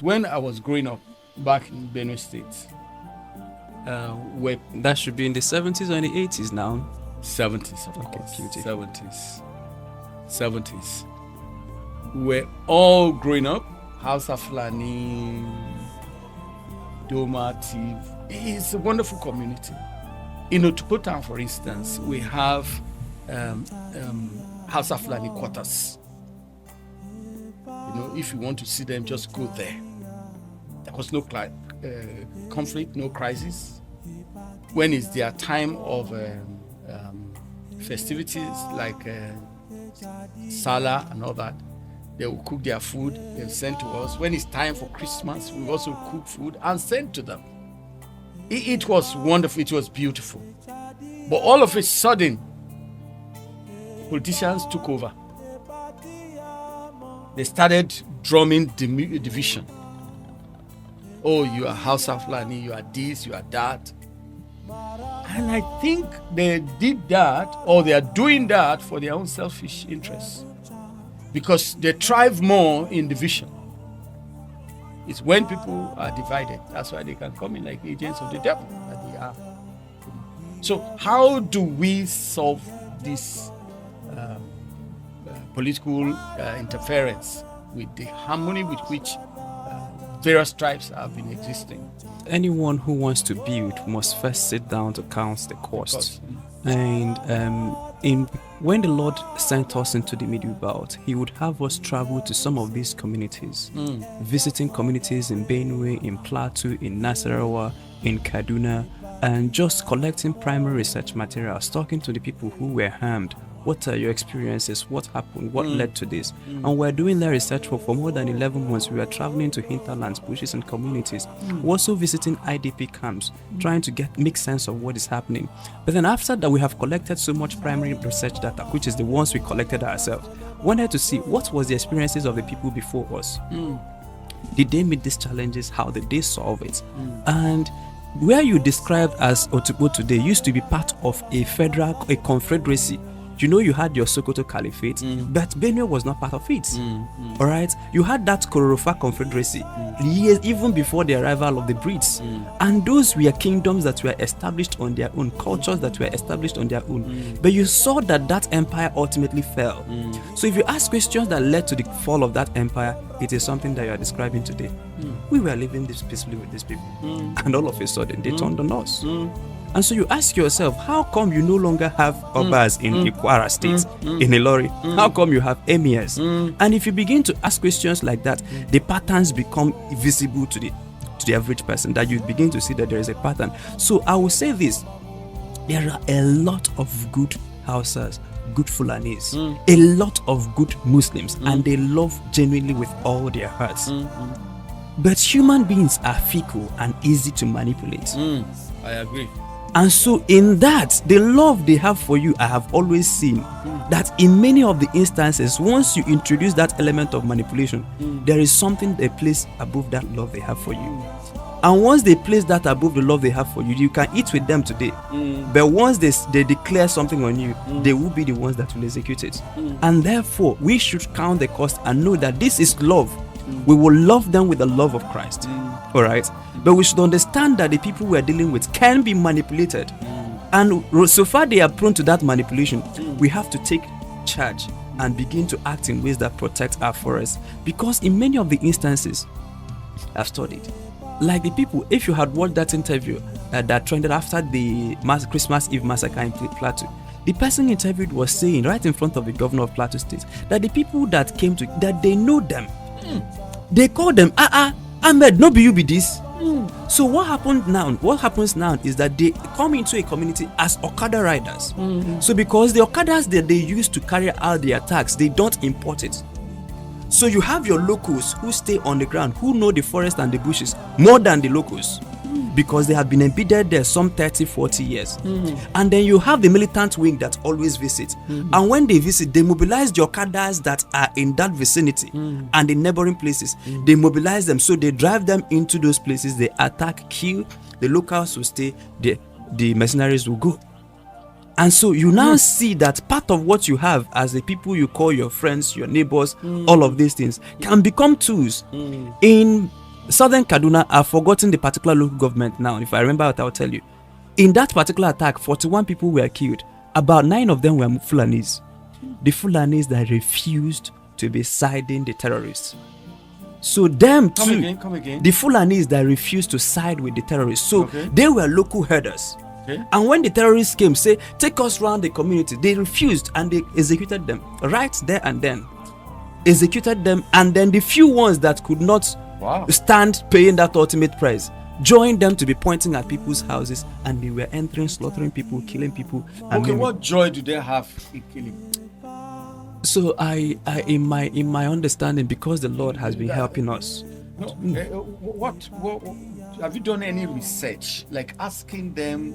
When I was growing up back in Benue State, where That should be in the 70s or in the 80s now. 70s, of Okay, course, beautiful. 70s. We're all growing up. House of Fulani, Doma, Tiv. It's a wonderful community. In Otupotan, for instance, we have House of Fulani quarters. If you want to see them, just go there. There was no conflict, no crisis. When it's their time of festivities like Salah and all that, they will cook their food, they'll send to us. When it's time for Christmas, we also cook food and send to them. It was wonderful, it was beautiful. But all of a sudden, politicians took over. They started drumming division. Oh, you are House of Fulani, you are this, you are that. And I think they did that, or they are doing that for their own selfish interests. Because they thrive more in division. It's when people are divided. That's why they can come in like agents of the devil that they are. So how do we solve this political interference with the harmony with which various tribes have been existing? Anyone who wants to build must first sit down to count the cost. And when the Lord sent us into the Middlebelt, He would have us travel to some of these communities, visiting communities in Benue, in Plateau, in Nasarawa, in Kaduna, and just collecting primary research materials, talking to the people who were harmed. What are your experiences? What happened? What led to this? And we're doing that research for more than 11 months. We are traveling to hinterlands, bushes, and communities. We're also visiting IDP camps, trying to make sense of what is happening. But then after that, we have collected so much primary research data, which is the ones we collected ourselves. Wanted to see what was the experiences of the people before us. Did they meet these challenges? How did they solve it? And where you described as Otukpo today used to be part of a confederacy. You had your Sokoto Caliphate, but Benue was not part of it. All right, you had that Kororofa Confederacy years even before the arrival of the Brits, and those were kingdoms that were established on their own, cultures that were established on their own. But you saw that empire ultimately fell. So if you ask questions that led to the fall of that empire, it is something that you are describing today. We were living this peacefully with these people, and all of a sudden they turned on us. And so you ask yourself, how come you no longer have Obas in Kwara State, in Ilori? How come you have emirs? And if you begin to ask questions like that, the patterns become visible to the average person, that you begin to see that there is a pattern. So I will say this, there are a lot of good Hausas, good Fulanis, a lot of good Muslims, and they love genuinely with all their hearts. But human beings are fickle and easy to manipulate. I agree. And so in that, the love they have for you, I have always seen that in many of the instances, once you introduce that element of manipulation, there is something they place above that love they have for you. And once they place that above the love they have for you, you can eat with them today. But once they declare something on you, they will be the ones that will execute it. And therefore, we should count the cost and know that this is love. We will love them with the love of Christ. All right? But we should understand that the people we are dealing with can be manipulated. And so far they are prone to that manipulation, we have to take charge and begin to act in ways that protect our forests. Because in many of the instances, I've studied, like the people, if you had watched that interview that trended after the Christmas Eve massacre in Plateau, the person interviewed was saying right in front of the governor of Plateau State that the people that came to, that they know them. They call them, Ahmed, no be you be this. So what happens now is that they come into a community as Okada riders. So because the Okadas that they use to carry out the attacks, they don't import it. So you have your locals who stay on the ground, who know the forest and the bushes more than the locals, because they have been embedded there some 30-40 years. And then you have the militant wing that always visit. And when they visit, they mobilize the Okadas that are in that vicinity and the neighboring places. They mobilize them, so they drive them into those places. They attack, kill. The locals will stay, the mercenaries will go. And so you now see that part of what you have as the people you call your friends, your neighbors, all of these things can become tools in Southern Kaduna, I've forgotten the particular local government now. If I remember it, I'll tell you. In that particular attack, 41 people were killed. About 9 of them were Fulanis. The Fulanis that refused to be siding the terrorists. So them too, come again. the Fulanis that refused to side with the terrorists. So they were local herders. Okay. And when the terrorists came, say, take us around the community, they refused and they executed them right there and then. Executed them, and then the few ones that could not stand paying that ultimate price joined them to be pointing at people's houses, and they were entering, slaughtering people, killing people. Okay, what joy do they have in killing? So I in my understanding, because the Lord has been helping us. No, what have you done any research, like asking them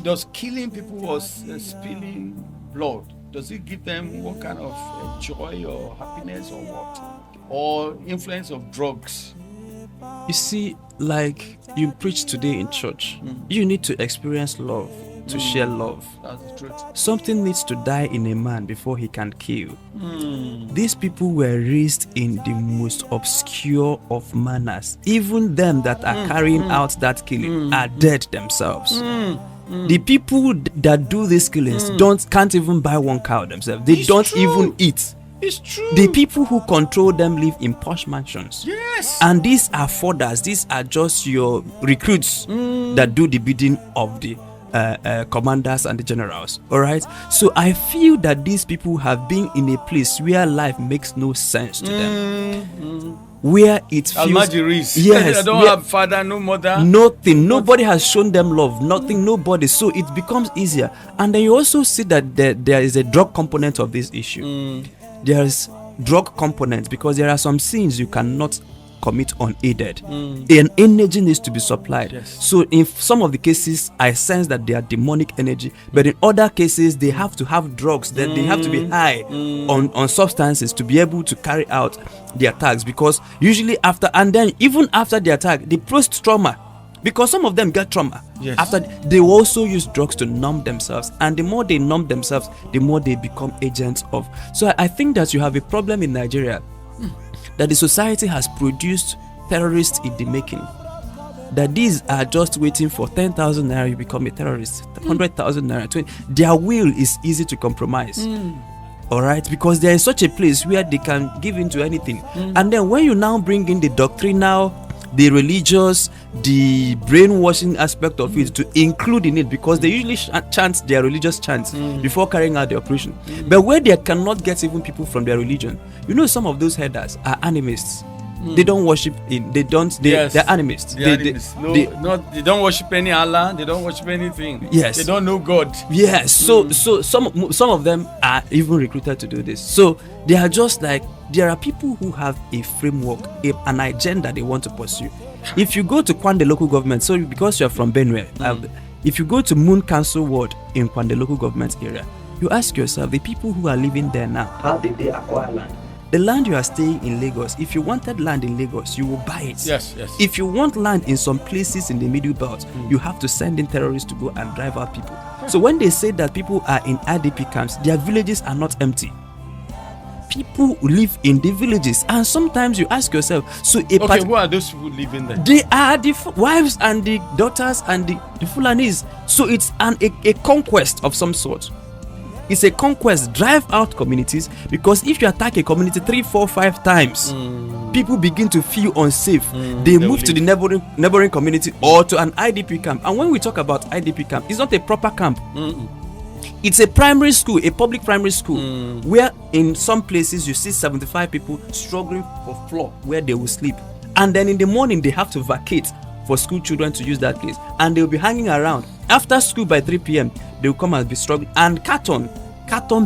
does killing people or spilling blood, does it give them what kind of joy or happiness or what, or influence of drugs? You see, like you preach today in church, you need to experience love to share love. That's the truth. Something needs to die in a man before he can kill. These people were raised in the most obscure of manners. Even them that are carrying out that killing are dead themselves. The people that do these killings can't even buy one cow themselves. They don't even eat. It's true. The people who control them live in posh mansions. Yes. And these are fodders. These are just your recruits that do the bidding of the commanders and the generals. All right. So I feel that these people have been in a place where life makes no sense to them. Where it feels Almajiris. Yes, they don't have father, no mother. Nothing. Nobody has shown them love. Nothing. Nobody. So it becomes easier. And then you also see that there is a drug component of this issue. There is drug component because there are some sins you cannot commit unaided. An energy needs to be supplied. Yes. So in some of the cases, I sense that they are demonic energy, but in other cases, they have to have drugs. That they have to be high on substances to be able to carry out the attacks. Because usually after, and then even after the attack, the post-trauma, because some of them get trauma. Yes. After, they will also use drugs to numb themselves, and the more they numb themselves, the more they become agents of. So I think that you have a problem in Nigeria, that the society has produced terrorists in the making. That these are just waiting for 10,000 naira, you become a terrorist. 100,000 naira, 20. Their will is easy to compromise. All right, because there is such a place where they can give into anything. And then when you now bring in the doctrinal, the religious, the brainwashing aspect of it to include in it, because they usually chant their religious chants before carrying out the operation. But where they cannot get even people from their religion, you know, some of those headers are animists. They don't worship they're animists. They don't worship any Allah, they don't worship anything. Yes. They don't know God. Yes. So some of them are even recruited to do this. So they are just like, there are people who have a framework, an agenda they want to pursue. If you go to Kwande local government, so because you're from Benue, if you go to Moon Council Ward in Kwande local government area, you ask yourself, the people who are living there now, how did they acquire land? The land you are staying in Lagos, if you wanted land in Lagos, you will buy it. Yes. If you want land in some places in the Middlebelt, you have to send in terrorists to go and drive out people. So when they say that people are in IDP camps, their villages are not empty. People live in the villages, and sometimes you ask yourself, who are those people living there? They are the wives and the daughters and the Fulanis. So it's a conquest of some sort. It's a conquest. Drive out communities, because if you attack a community 3, 4, 5 times, people begin to feel unsafe. They move to the neighboring community or to an IDP camp. And when we talk about IDP camp, it's not a proper camp. It's a primary school, a public primary school, where in some places you see 75 people struggling for floor where they will sleep. And then in the morning they have to vacate for school children to use that place. And they'll be hanging around. After school by 3 p.m., they'll come and be struggling. And Carton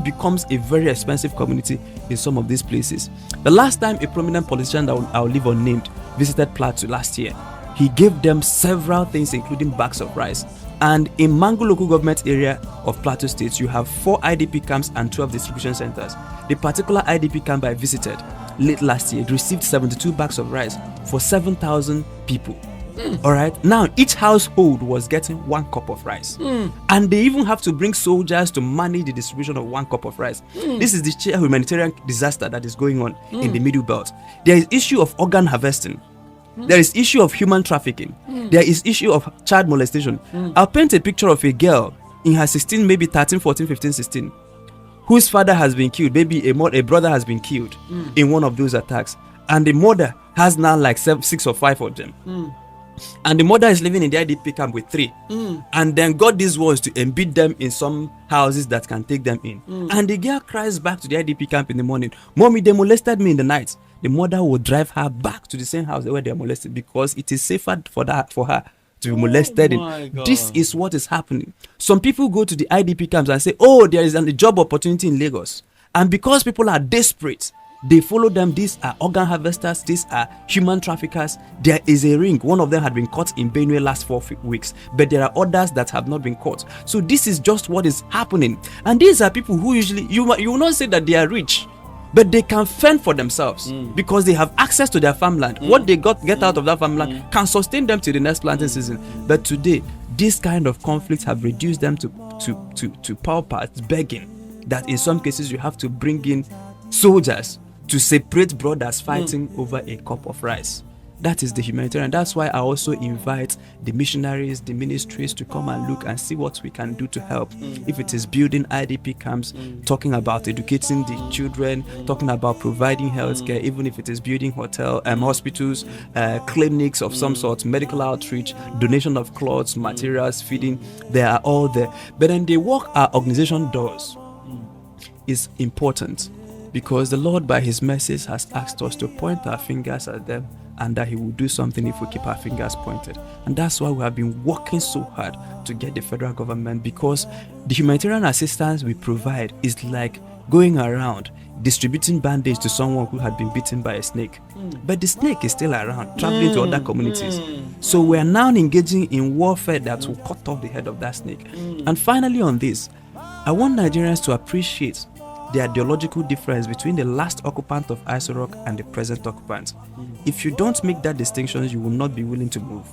becomes a very expensive community in some of these places. The last time a prominent politician that I'll leave unnamed visited Plateau last year, he gave them several things, including bags of rice. And in Mango local government area of Plateau State, you have 4 IDP camps and 12 distribution centers. The particular IDP camp I visited late last year received 72 bags of rice for 7,000 people. All right. Now each household was getting 1 cup of rice, and they even have to bring soldiers to manage the distribution of 1 cup of rice. This is the humanitarian disaster that is going on in the Middle Belt. There is issue of organ harvesting. There is issue of human trafficking. There is issue of child molestation. I'll paint a picture of a girl in her 16, maybe 13, 14, 15, 16, whose father has been killed. Maybe a brother has been killed in one of those attacks. And the mother has now like 6 or 5 of them. And the mother is living in the IDP camp with 3. And then got these ones to embed them in some houses that can take them in. And the girl cries back to the IDP camp in the morning, "Mommy, they molested me in the night." The mother will drive her back to the same house where they are molested, because it is safer for her to be molested in. This is what is happening. Some people go to the IDP camps and say, "Oh, there is a job opportunity in Lagos." And because people are desperate, they follow them. These are organ harvesters. These are human traffickers. There is a ring. One of them had been caught in Benue last 4 weeks. But there are others that have not been caught. So this is just what is happening. And these are people who usually, you will not say that they are rich, but they can fend for themselves because they have access to their farmland. What they get out of that farmland can sustain them to the next planting season. But today, this kind of conflicts have reduced them to paupers, begging, that in some cases you have to bring in soldiers to separate brothers fighting over a cup of rice. That is the humanitarian. That's why I also invite the missionaries, the ministries to come and look and see what we can do to help. If it is building IDP camps, talking about educating the children, talking about providing healthcare, even if it is building hospitals, clinics of some sort, medical outreach, donation of clothes, materials, feeding, they are all there. But then the work our organization does is important, because the Lord by his mercies has asked us to point our fingers at them, and that he will do something if we keep our fingers pointed. And that's why we have been working so hard to get the federal government, because the humanitarian assistance we provide is like going around distributing band-aids to someone who had been bitten by a snake. But the snake is still around, traveling to other communities. So we are now engaging in warfare that will cut off the head of that snake. And finally on this, I want Nigerians to appreciate the ideological difference between the last occupant of Iso-Rock and the present occupant. If you don't make that distinction, you will not be willing to move.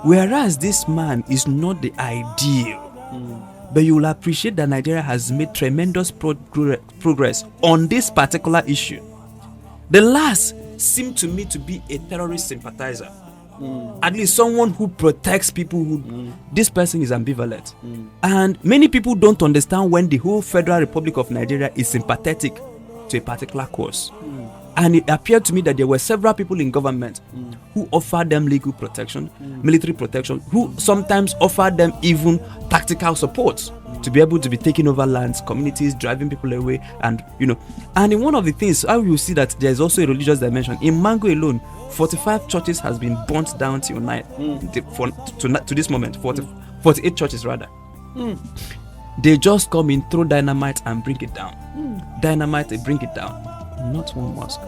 Whereas this man is not the ideal, but you will appreciate that Nigeria has made tremendous progress on this particular issue. The last seemed to me to be a terrorist sympathizer. At least someone who protects people who this person is ambivalent. And many people don't understand when the whole Federal Republic of Nigeria is sympathetic to a particular cause. And it appeared to me that there were several people in government who offered them legal protection, military protection, who sometimes offered them even tactical support to be able to be taking over lands, communities, driving people away, and and in one of the things, how you see that there is also a religious dimension. In Mango alone, 45 churches has been burnt down till night. To this moment, 48 churches rather. They just come in, throw dynamite and bring it down. Dynamite, they bring it down. Not one mosque.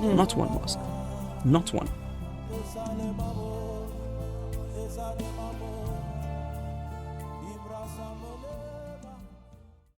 Not one mosque. Not one.